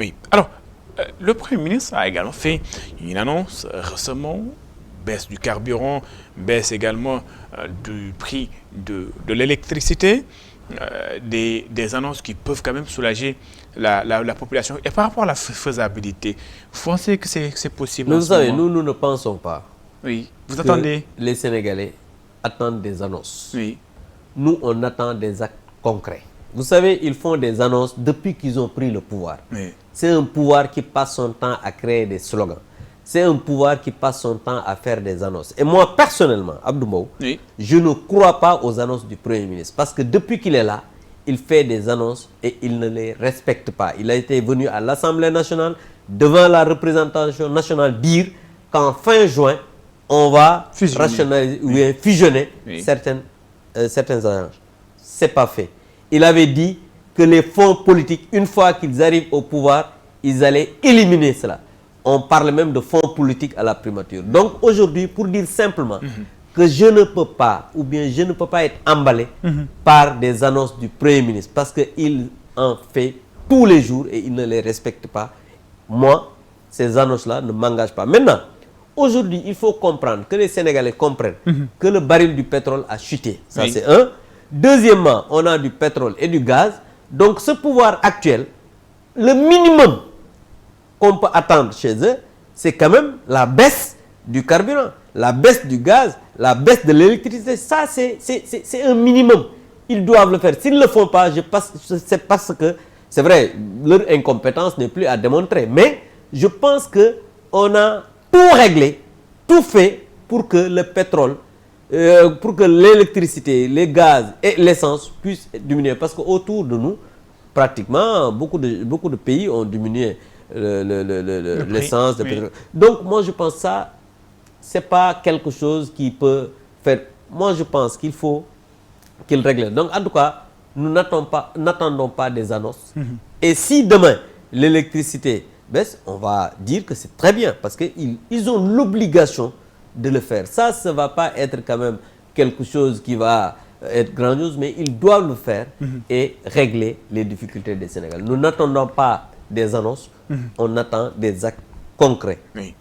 Oui. Alors, le Premier ministre a également fait une annonce récemment, baisse du carburant, baisse également du prix de l'électricité, des annonces qui peuvent quand même soulager la population. Et par rapport à la faisabilité, vous pensez que c'est possible Mais en vous ce savez, moment? nous ne pensons pas Oui. Vous que attendez? les Sénégalais attendent des annonces. Oui. Nous, on attend des actes concrets. Vous savez, ils font des annonces depuis qu'ils ont pris le pouvoir. Oui. C'est un pouvoir qui passe son temps à créer des slogans. C'est un pouvoir qui passe son temps à faire des annonces. Et moi, personnellement, Abdou Mbow, Oui. je ne crois pas aux annonces du Premier ministre. Parce que depuis qu'il est là, il fait des annonces et il ne les respecte pas. Il a été venu à l'Assemblée nationale, devant la représentation nationale, dire qu'en fin juin, on va rationaliser ou fusionner certaines agences. C'est pas fait. Il avait dit que les fonds politiques, une fois qu'ils arrivent au pouvoir, ils allaient éliminer cela. On parle même de fonds politiques à la primature. Donc aujourd'hui, pour dire simplement que je ne peux pas, ou bien je ne peux pas être emballé par des annonces du Premier ministre, parce qu'il en fait tous les jours et il ne les respecte pas, moi, ces annonces-là ne m'engagent pas. Maintenant, aujourd'hui, il faut comprendre, que les Sénégalais comprennent que le baril du pétrole a chuté. Ça, oui, c'est un. Deuxièmement, on a du pétrole et du gaz. Donc, ce pouvoir actuel, le minimum qu'on peut attendre chez eux, c'est quand même la baisse du carburant, la baisse du gaz, la baisse de l'électricité. Ça, c'est un minimum. Ils doivent le faire. S'ils ne le font pas, c'est parce que, c'est vrai, leur incompétence n'est plus à démontrer. Mais je pense qu'on a tout réglé, tout fait pour que le pétrole, pour que l'électricité, les gaz et l'essence puissent diminuer. Parce qu'autour de nous, pratiquement, beaucoup de pays ont diminué l'essence, le pétrole. Donc, moi, je pense que ça, ce n'est pas quelque chose qui peut faire. Moi, je pense qu'il faut qu'il règle. Donc, en tout cas, nous n'attendons pas des annonces. Et si demain, l'électricité baisse, on va dire que c'est très bien parce qu'ils ont l'obligation de le faire. Ça ne va pas être quand même quelque chose qui va être grandiose, mais ils doivent le faire et régler les difficultés des Sénégalais. Nous n'attendons pas des annonces, on attend des actes concrets. Oui.